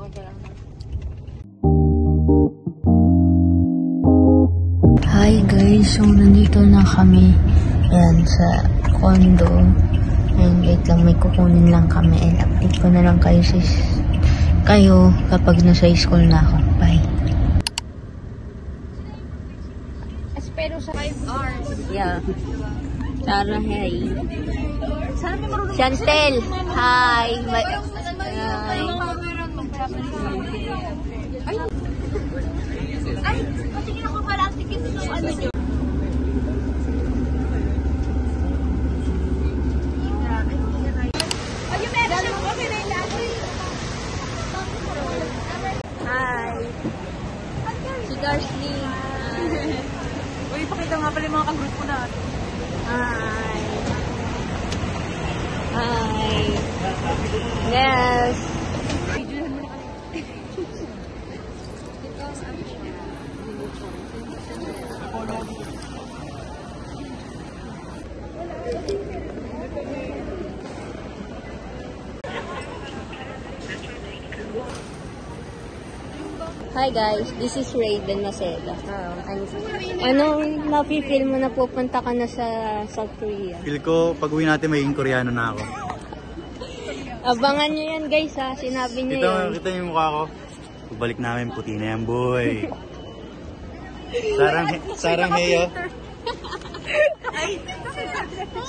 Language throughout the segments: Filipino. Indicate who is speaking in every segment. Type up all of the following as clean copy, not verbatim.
Speaker 1: Hi guys, so nandito na kami yan sa condo. And wait lang, may kukunin lang kami and update ko na lang kayo kapag nasa school na ako. Bye.
Speaker 2: Espero sa 5 hours.
Speaker 1: Yeah. Sarah, hey. Chantel, hi. Hi.
Speaker 2: Ay, patingin ako pala ang ticket ng ano nyo.
Speaker 1: Hi. Si Darsley.
Speaker 2: Uy, pakita nga pala yung mga kagrupo natin.
Speaker 1: Hi. Hi. Yes. Hi guys, this is Raven Maceda. Anong napipil mo na pupunta ka na sa South Korea?
Speaker 3: Feel ko, pag uwi natin, magiging Koreano na ako.
Speaker 1: Abangan nyo yan guys ha, sinabi niya yun.
Speaker 3: Kita yung mukha ko. Pagbalik namin, puti na yan boy. Sarang heyo.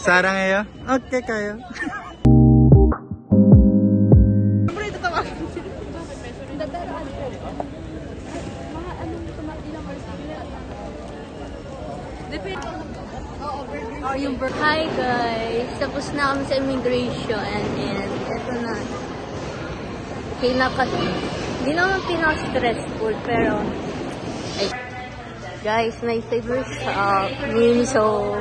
Speaker 3: Sarang heyo? Okay kayo. Hi guys! Tapos na kami sa immigration and eto na. Hindi naman pinaka-stressful pero ay. Guys, may favorite shop. Miniso.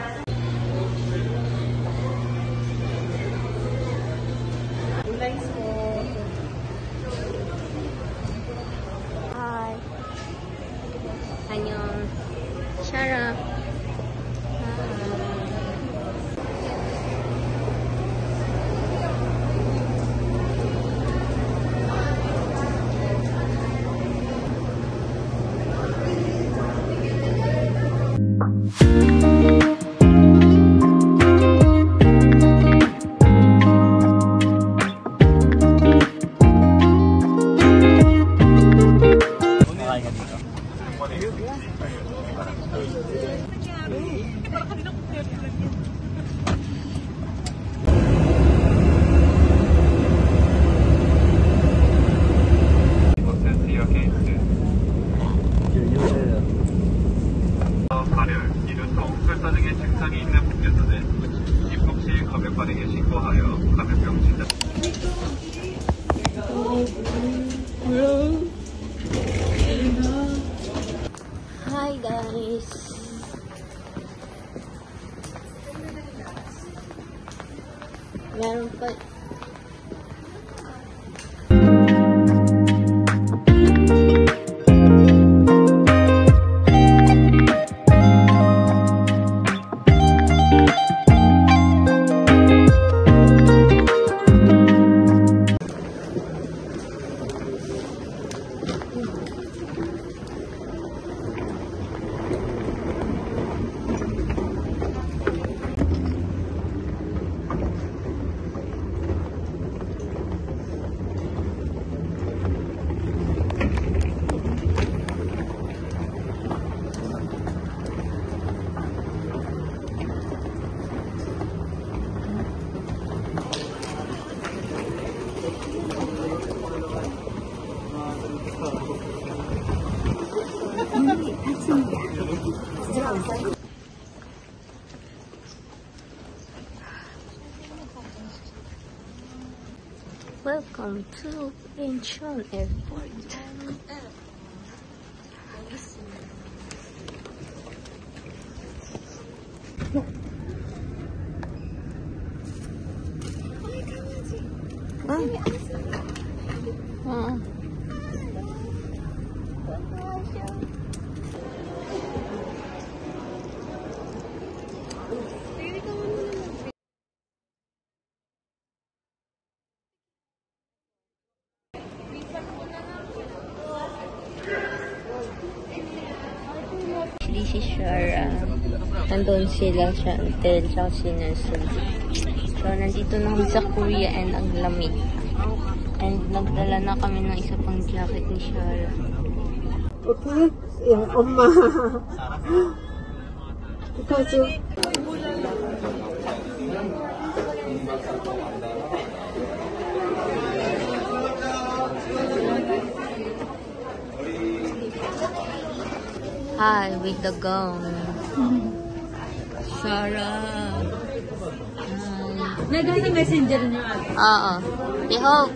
Speaker 3: Hi. Annyeong. Shara. Hi guys. Meron pa. Welcome to Incheon Airport.
Speaker 1: nandun sila Chantel tsaka si Nelson. So, nandito na kami sa Korea and ang lamig. And nagdala na kami ng isa pang jacket ni Shara.
Speaker 4: Okay? Yung 엄마. Because
Speaker 1: Hi, with the gong. Shara.
Speaker 3: Naganda messenger niyo ate.
Speaker 1: Oo. I hope.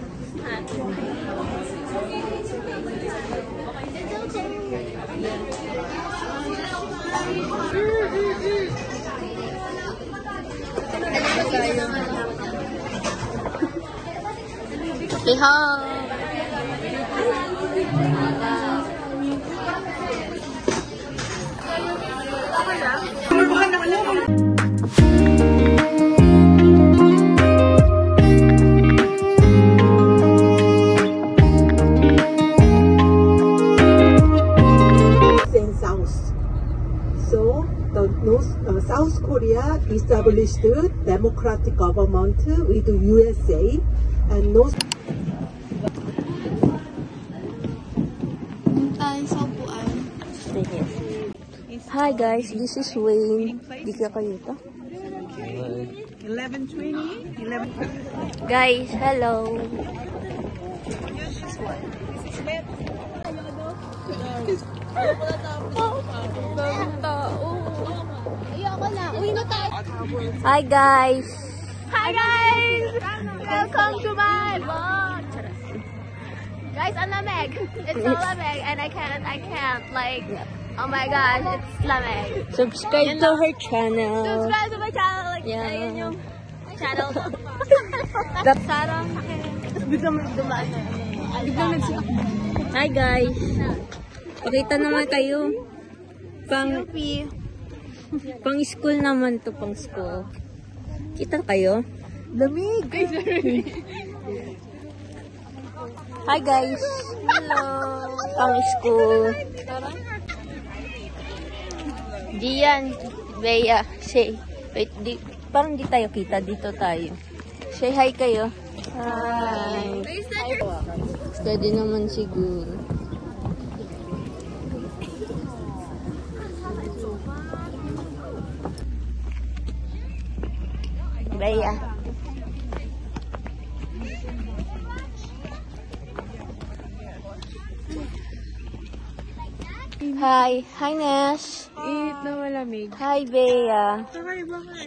Speaker 1: I hope.
Speaker 4: and South. So South Korea established democratic government with USA and North.
Speaker 1: Hi guys, this is Wayne. Di ka kayo to?
Speaker 4: 11:20.
Speaker 1: Guys, hello. Hi guys.
Speaker 2: Hi guys! Welcome to my vlog! Guys, ang lamig. It's so lamig and I can't like, oh my gosh, it's lamig.
Speaker 1: Subscribe to her channel.
Speaker 2: Subscribe to my channel. Like,
Speaker 1: Yeah.
Speaker 2: ayun yung channel ko. Sarang
Speaker 1: Hi guys. Pakita naman kayo. Pang school naman to, pang school. Kita kayo?
Speaker 4: Lamig.
Speaker 1: Hi guys. Hello. Pang school. Diyan, Bea, say. Wait, parang di tayo kita. Dito tayo. Say hi kayo. Hi. Steady naman siguro. Bea. Hi. Hi, Nes.
Speaker 4: Eat na malamig.
Speaker 1: Hi, Bea.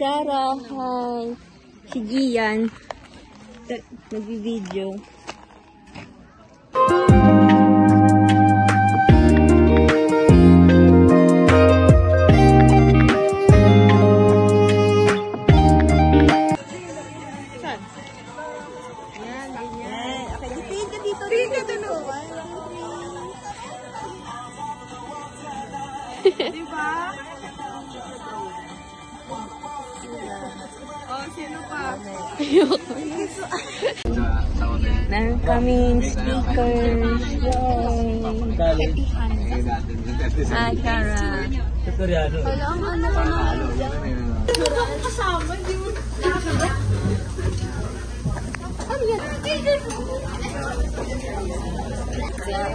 Speaker 1: Shara. Hi. Si Gian. Nag-video.
Speaker 4: Diba? Oh, sino pa?
Speaker 1: Meron kaming stickers. Yay! Hi, Shara.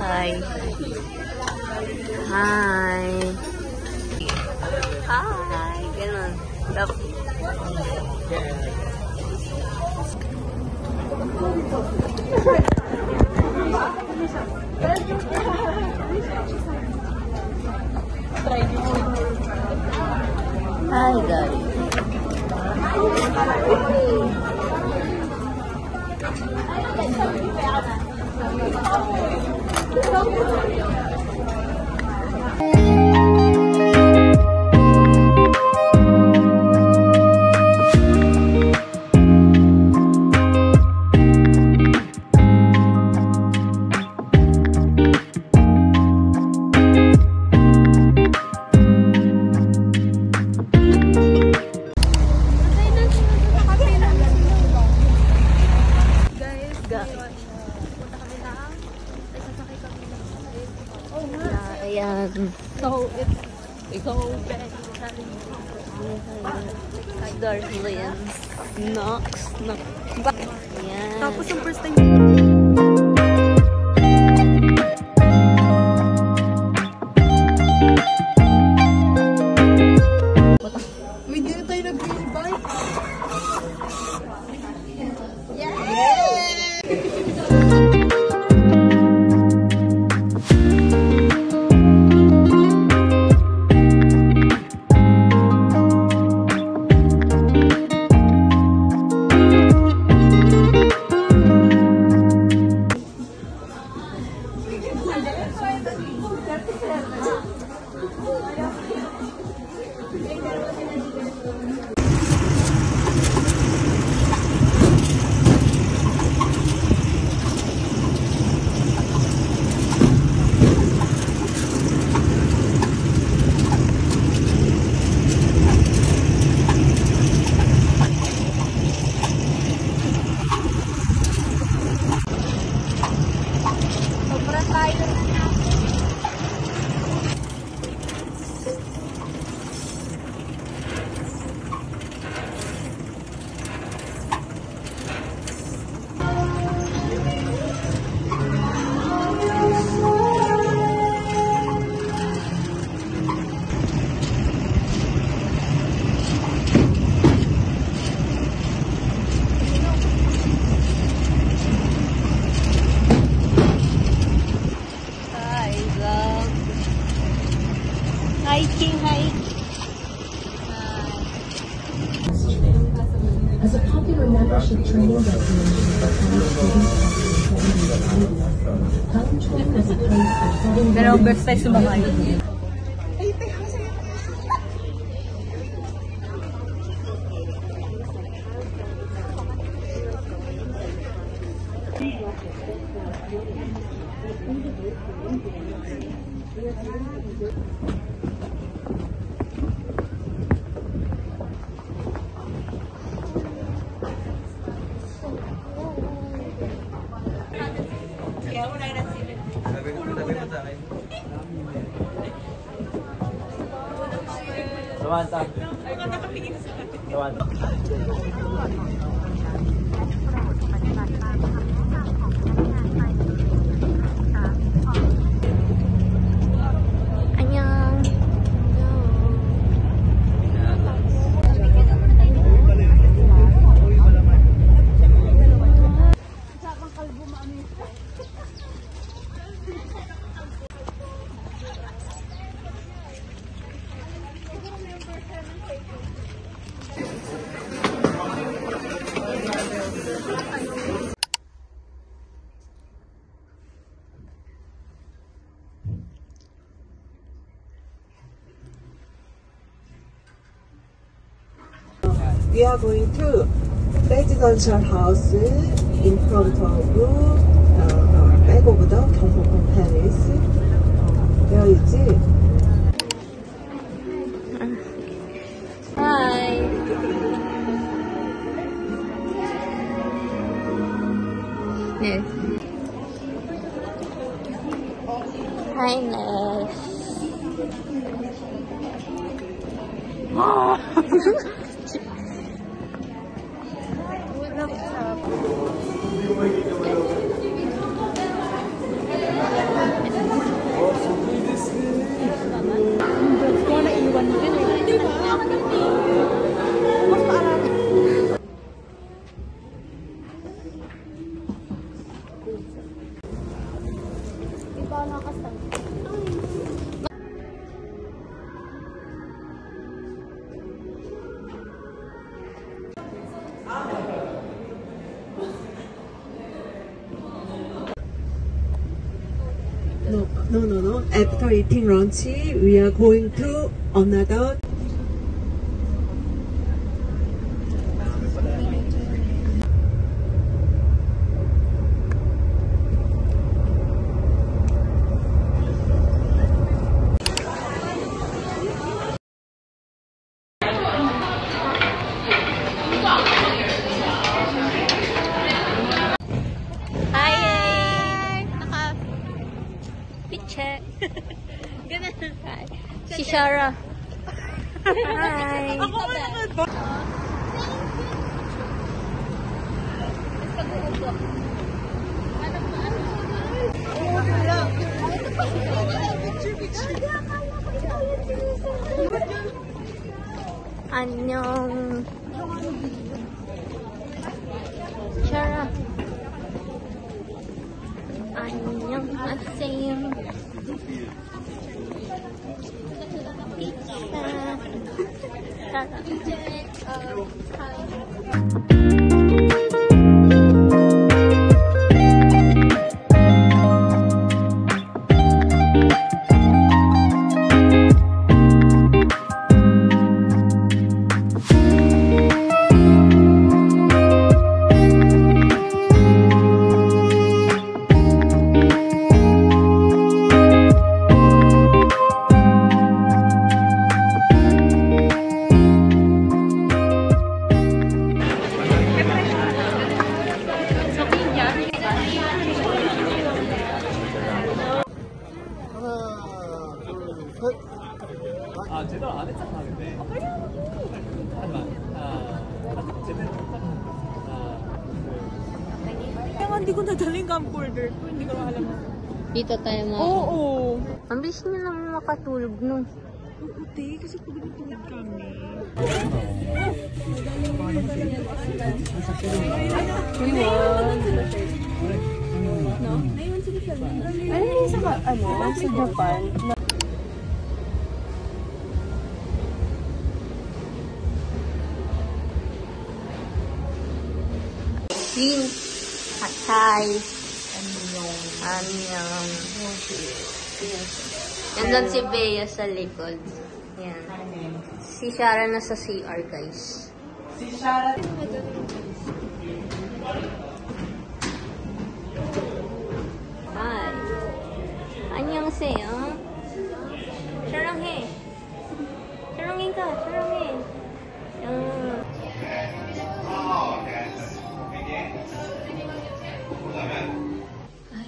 Speaker 1: Hi. Hi. Hi. Ganun. Hi guys. Ayan.
Speaker 3: So, it's so bad.
Speaker 1: Darlene. Nox. Yan.
Speaker 4: Tapos yung first time. Wait, di na tayo nag-green bike.
Speaker 1: Hiking.
Speaker 5: As a popular membership training destination for college students College Training is a place for studying.
Speaker 1: Pero best tayo sumakay.
Speaker 6: Samantha.
Speaker 1: Annyeong.
Speaker 7: We are going to residential house in front of back of the Gyeongbokgung Palace. Where is it?
Speaker 1: Hi. Yes. Hi, Ness.
Speaker 7: No. After eating lunch, we are going to another.
Speaker 1: Si Shara. Hi! 안녕. Shara. 안녕하세요.
Speaker 6: 아 제대로 안 했잖아 근데. 잠깐만. 제대로 했잖아.
Speaker 4: Kaya hindi ko nadaling camcorder ko. Hindi ko alam.
Speaker 1: Dito tayo mo.
Speaker 4: Oo.
Speaker 1: Ang bilis nyo naman makatulog nung.
Speaker 4: Oo, te. Kasi pagod na tulog kami.
Speaker 1: Ano yung sa Japan? Yin, Hatay, Anyong. Nandun si Bea sa likod. Yan. Si Shara na sa CR, guys.
Speaker 7: Si Shara.
Speaker 1: Hi. 안녕하세요. 사랑해. 사랑해 ka. 사랑해.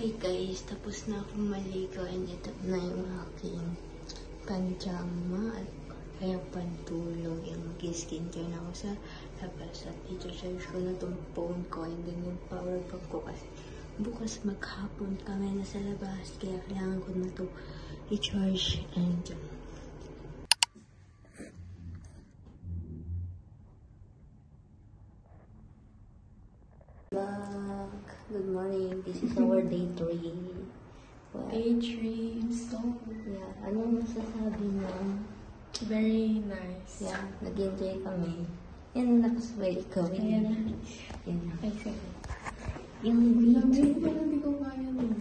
Speaker 1: Hi guys, tapos na akong maligo and ito na yung aking panjama at kaya pantulog yung mag-skincare na ako sa labas at i-charge ko na itong phone ko and then yung power bank ko kasi bukas maghapon kami na sa labas kaya kailangan ko na ito i-charge and good morning. This is our day 3. Well,
Speaker 4: Day 3. So,
Speaker 1: yeah, anong masasabi mo?
Speaker 4: very nice.
Speaker 1: Yeah, nag-enjoy kami. Yan, nakasway ikaw. Yan. Yan. Yung video.
Speaker 4: Hindi ko kaya nun.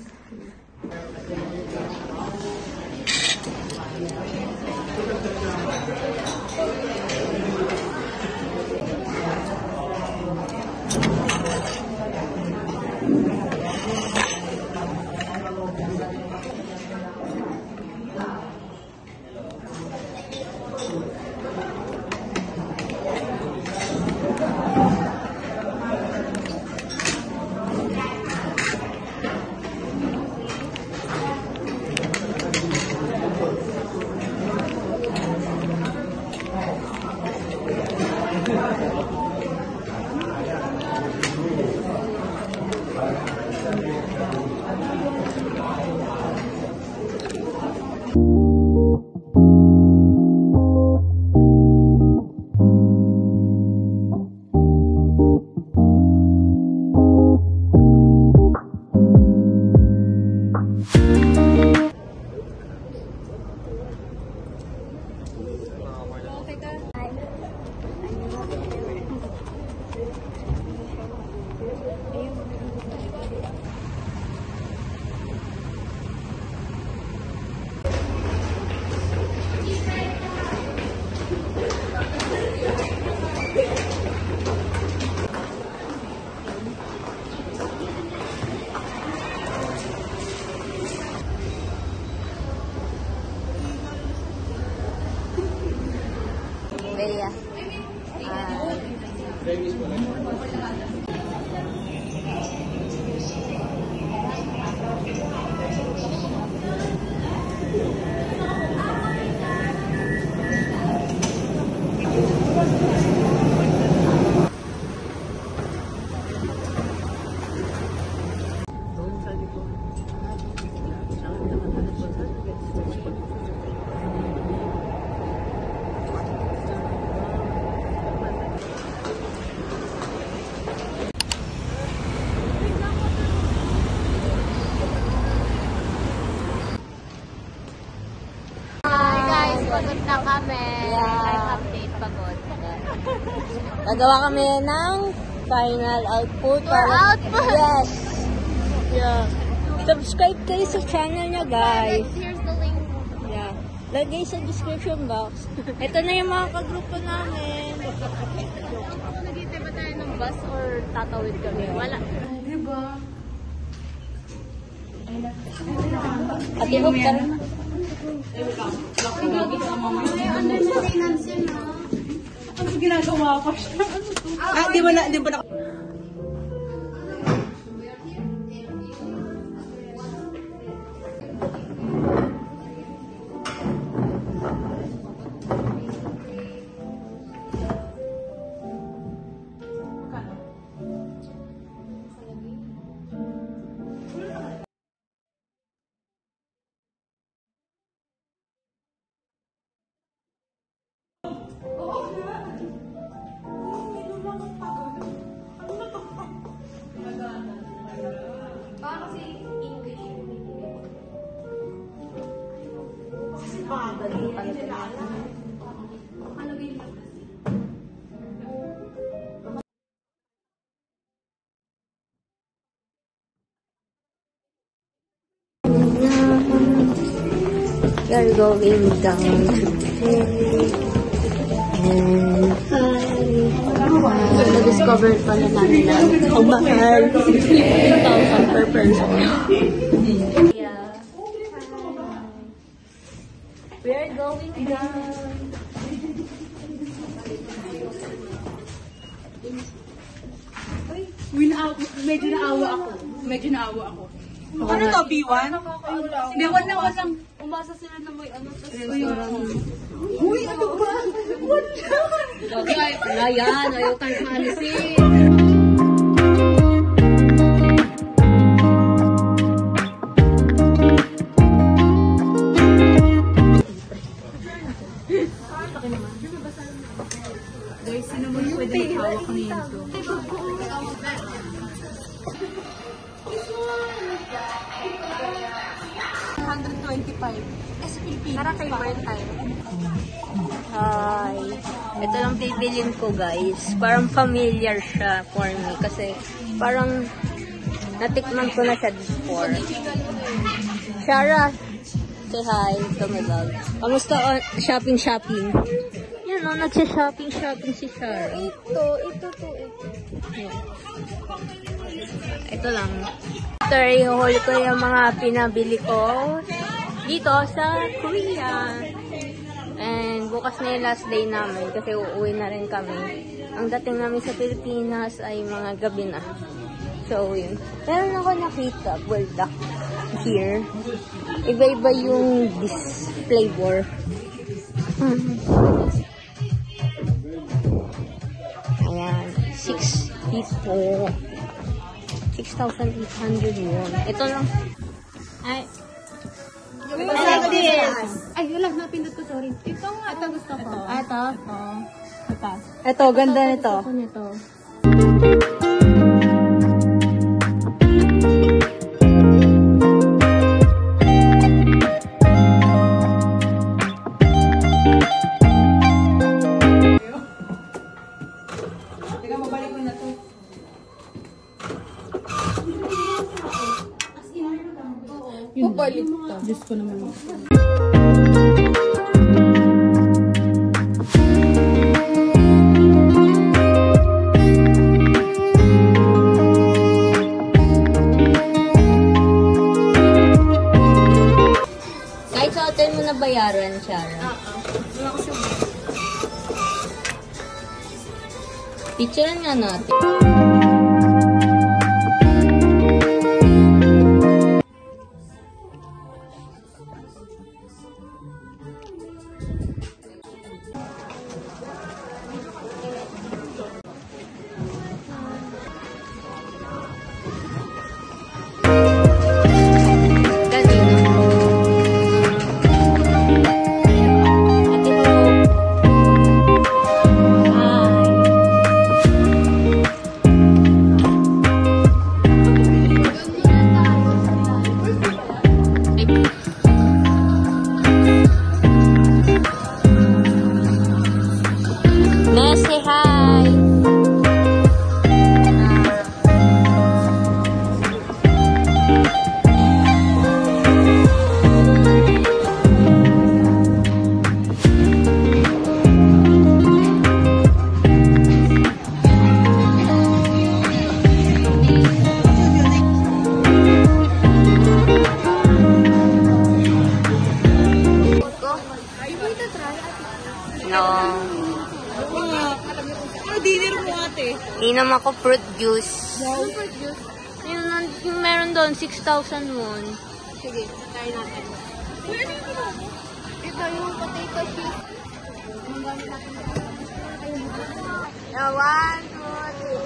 Speaker 2: Tapos na kami.
Speaker 3: Yeah.
Speaker 2: Life update, pagod.
Speaker 3: Nagawa kami ng final output.
Speaker 2: Tour output.
Speaker 3: Yes. Yeah. Subscribe kayo sa channel niya, guys.
Speaker 2: Here's the link.
Speaker 3: Yeah. Lagay sa description box. Ito na yung mga kagrupo namin.
Speaker 2: Nagintay ba tayo ng bus or tatawid kami? Wala.
Speaker 3: Ate Hope, tara.
Speaker 4: Ginagawa ko siya. Di ba na...
Speaker 3: We're going down to and na-discover pala namin na ang mahal 15,000 per person. Yeah. We're going down.
Speaker 4: Medyo naawa ako. Ano to, B1? Hindi, walang.
Speaker 2: Umasa sila na may ano.
Speaker 4: Uy, ano ba?
Speaker 2: Wala yan. Ayaw tayo maalisin.
Speaker 4: Guys, sino mo yung pwede hawak nito?
Speaker 2: Tara kay Bert tayo.
Speaker 3: Hi. Ito lang bibilin ko, guys. Parang familiar siya for me kasi parang natikman ko na siya before. Shara, say hi to my vlog. Kamusta shopping? Yan o, nagsha-shopping si Shara.
Speaker 2: Ito.
Speaker 3: Ito lang. Ito, i-haul ko yung mga pinabili ko dito sa Korea. And bukas na yung last day namin kasi uuwi na rin kami. Ang dating namin sa Pilipinas ay mga gabi na. So, yun. Meron ako nakita, buldak here. Iba-iba yung this flavor. Ayan. 6,800 won. Ito lang. Ay.
Speaker 2: Ay, wala. Napindot ko, sorry. Ito nga. Ito gusto ko.
Speaker 3: Ito.
Speaker 4: Ito, ganda nito.
Speaker 2: Ako nito.
Speaker 4: Teka, mabalik ko na to.
Speaker 2: Pabalik.
Speaker 4: Diyos ko naman.
Speaker 3: Kahit sa hotel mo na bayaran, Shara. Picturean nga natin. Inom ako fruit juice. Fruit juice? Yung meron doon, 6,000 won. Sige, try natin. Ito yung potato chip. One, two,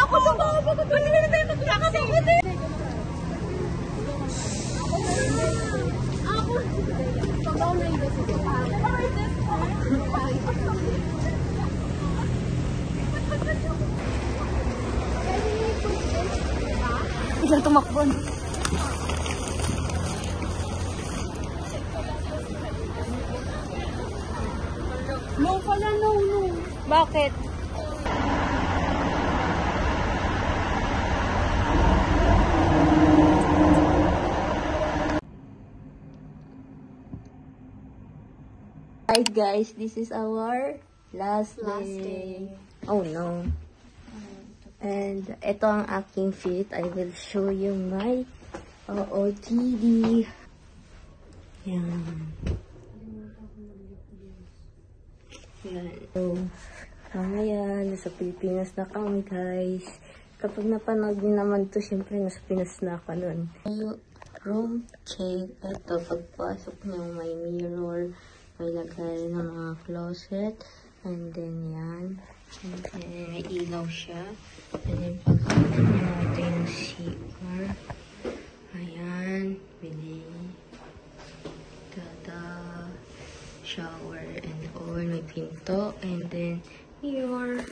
Speaker 2: Ako tumawag ako. Pwede na tayo magkakasabot eh. Ako. Pagaw na yung gusto. Isang tumakbon. No pala, no.
Speaker 3: Bakit? Hi guys, this is our last day. Oh no. And ito ang aking fit. I will show you my OOTD. Yan. Yan. So, mamaya, nasa Pilipinas na kami guys. Kapag napanood niyo naman to, syempre nasa Pinas na ako nun. Room check. Ito, pagpasok niyo may mirror. May lagay ng mga closet. And then, yan. And then, may ilaw siya. And then, pagkakita natin yung CR. Ayan. Bili. Tada. Shower and all. May pinto. And then, mirror.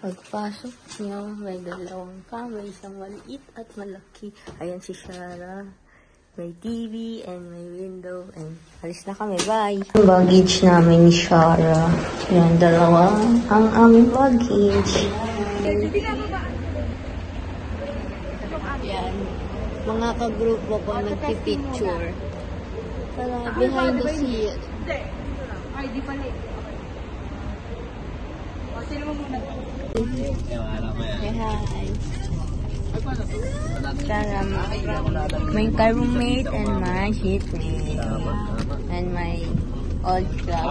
Speaker 3: Pagpasok niyo, may dalawang kama. Isang maliit at malaki. Ayan si Shara. May TV and may window and alis na kami. Bye! Ang baggage namin ni Shara. Yan, dalawa ang aming baggage. Yan. Mga kagrupo ko nagpipicture. Para behind the scene.
Speaker 4: Ay, di pala eh. O, sino mo muna?
Speaker 3: Say hi. Shara, my roommate and my seatmate. And my old class.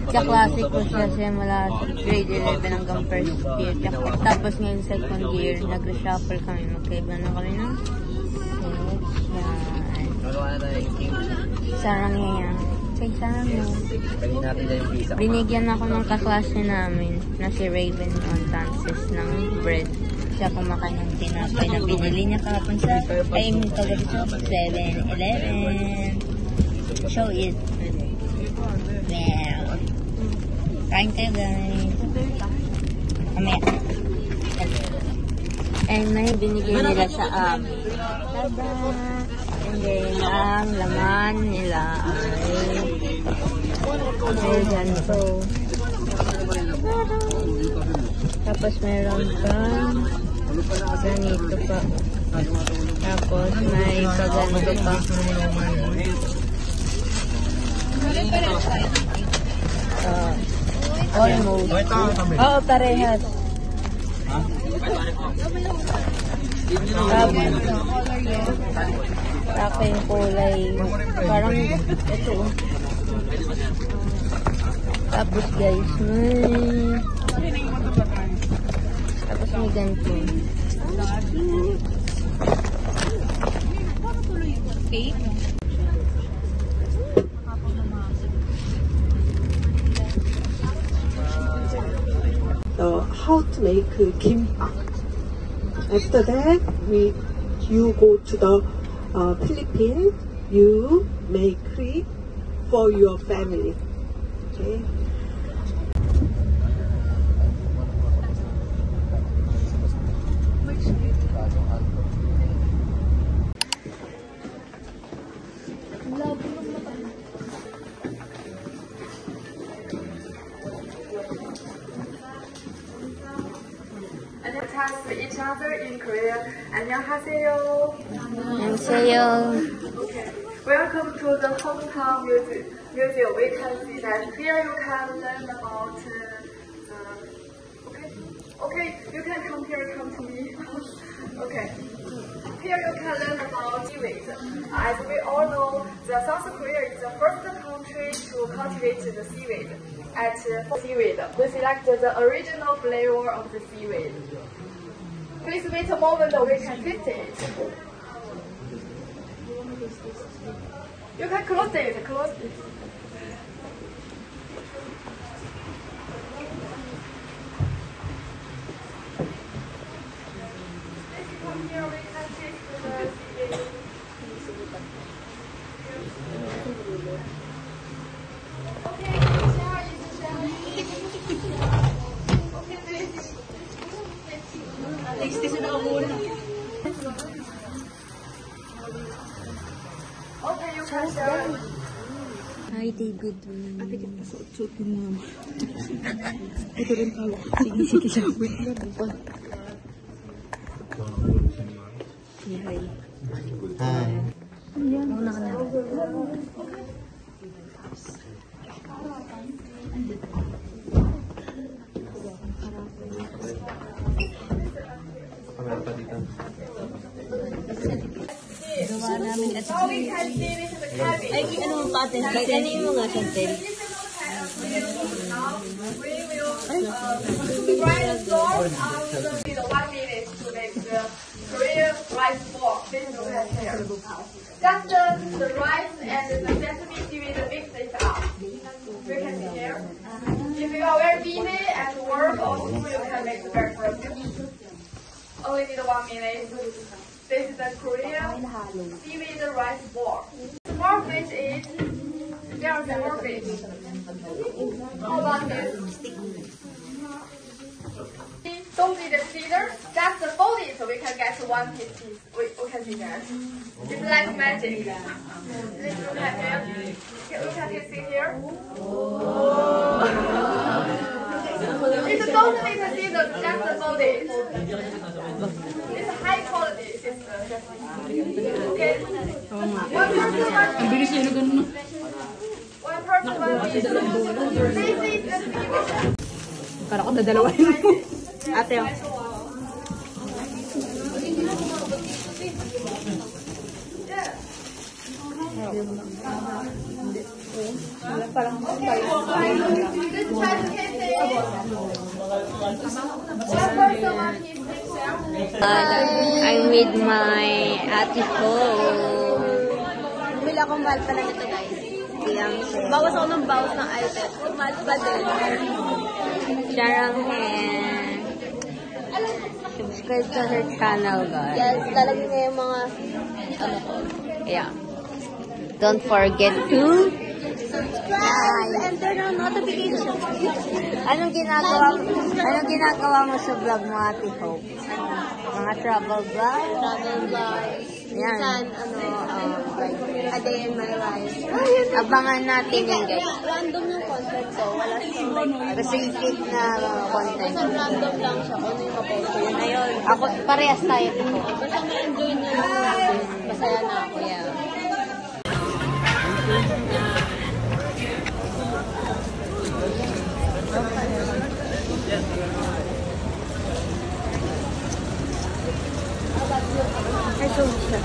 Speaker 3: Kaklase ko siya mula grade 11 hanggang first year. Tapos ngayon second year, nag-reshuffle kami. Magkaiba na kami ng sarang yan. Say sarang yan. Binigyan ako ng kaklase namin na si Raven Montances ng bread. Siya kumakain ng tinapay na binili niya kahapon sa kagabi sa 7-Eleven. Show it. Wow. Kain kayo guys. Mamaya. And may binigay nila sa amin. Tada! And then, ang laman nila ay ganito. Tapos meron kang ganito pa. Tapos may paganito pa. Almost. Oo, parehas. Tapos yung kulay. Parang ito. Tapos guys, tapos may ganito.
Speaker 7: How to make kimbap. After that, you go to the Philippines. You make it for your family. Okay.
Speaker 8: And let's ask each other in Korea. 안녕하세요.
Speaker 3: 안녕하세요.
Speaker 8: Okay. Welcome to the hometown music. museum, we can see that here you can learn about okay, you can come here, come to me. Okay. Here you can learn about seaweed. As we all know, South Korea is the first country to cultivate the seaweed. At seaweed, we select the original flavor of the seaweed. Please wait a moment, we can taste it. You can close it, close it. Here we can taste the seaweed. Okay, okay, you can share.
Speaker 3: Hi, day good.
Speaker 4: Ate, kita suot-suot yung mga. Ito rin tawag. Sige, siya. Wait lang.
Speaker 3: Hi.
Speaker 9: Hi.
Speaker 3: Muna ka na. Gawa namin at
Speaker 8: Now we can see this is the cabbage.
Speaker 3: ay, ano mo pa ate? Kahit ano yung mga chantel.
Speaker 8: Now we will fry the sauce with 1 minute to make the Korean rice ball. This is what here. Just the rice and the sesame seaweed mix it up. You can see here. If you are very busy at work or school, you can make the breakfast. Only need 1 minute. This is the Korean seaweed rice ball. Small fish is there are small fish. How about this? Don't need the cedar, just fold it so we can get 1 piece. We can see that. It's like magic. Let's look at here. Look at this thing here. It's don't need the cedar, just fold it. It's high quality. Okay. One person one piece. This is the seaweed.
Speaker 4: Kala ko dadalawahin mo.
Speaker 3: Ate, oh. I'm with my ate ko.
Speaker 2: Bumili akong mahal pala nito, guys. Bawas ako ng bawas ng item. Mahal pa din.
Speaker 3: Sharang Hen. Subscribe to her channel, guys.
Speaker 2: Yes, lalagyan niya yung mga ano ko.
Speaker 3: Yeah. Don't forget to
Speaker 2: Subscribe and turn on notifications.
Speaker 3: Anong ginagawa mo sa vlog mo, Ate Hope? Mga travel vlog?
Speaker 2: Travel vlogs.
Speaker 3: Yan.
Speaker 2: Minsan, like, a day in my life.
Speaker 3: Abangan natin yun, guys.
Speaker 2: Random yung content ko. Wala siyang like,
Speaker 3: Specific na content.
Speaker 2: minsan random lang siya kung ano yung mapost ko. Yun na yun.
Speaker 3: Ako, parehas tayo.
Speaker 2: Basta ma-enjoy niyo lang. Masaya na ako.
Speaker 3: Yeah. Ay, so siya.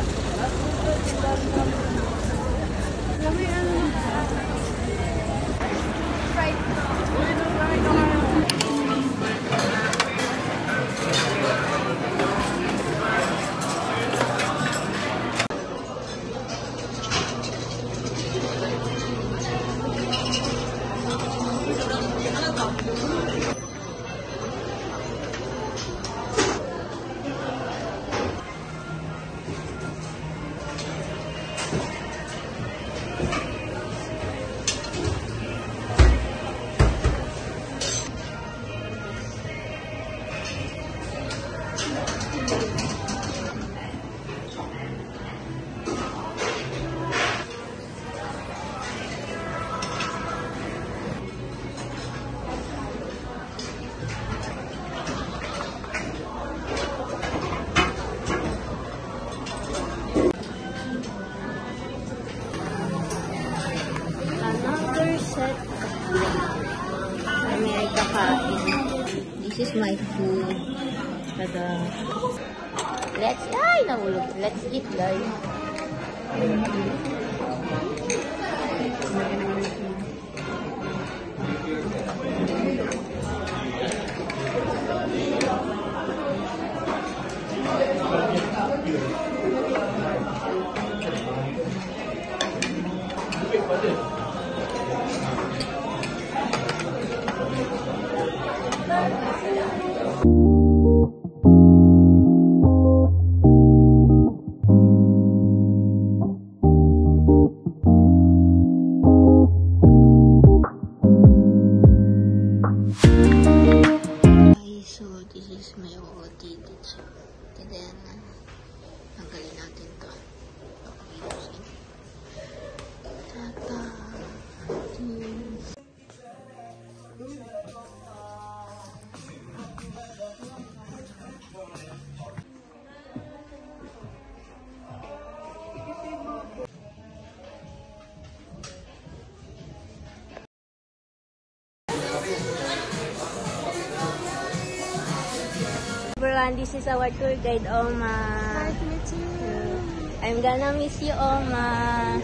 Speaker 3: my food. Let's eat, guys. So this is my OOT dito. And then, tanggalin natin to. Tata. Everyone, this is our tour guide, Oma. Nice to meet you. I'm gonna miss you, Oma.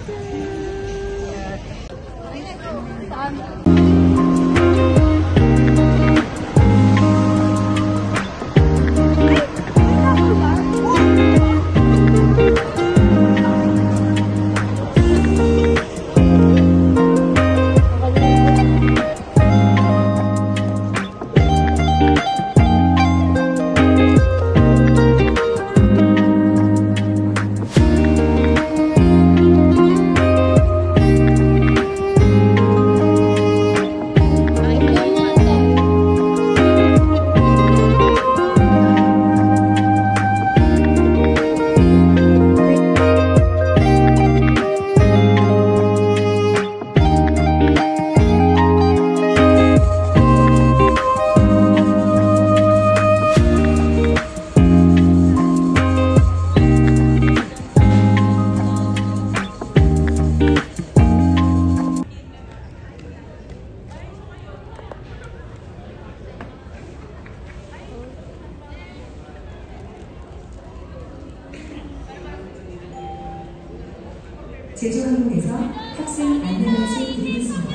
Speaker 9: 제주항공에서 탑승 안내 말씀 드리겠습니다.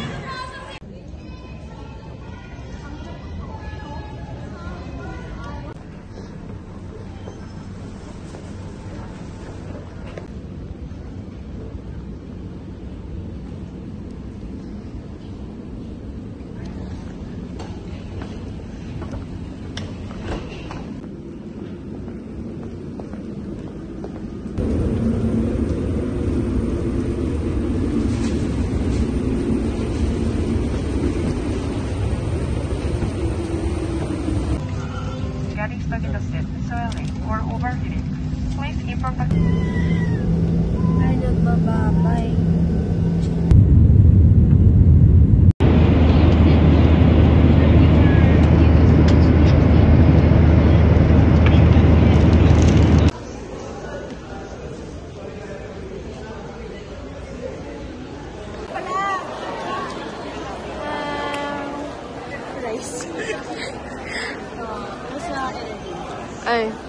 Speaker 7: Getting stuck in the seat, swelling, or overheating. Please inform the...
Speaker 3: Ay, nagbababay. Ay.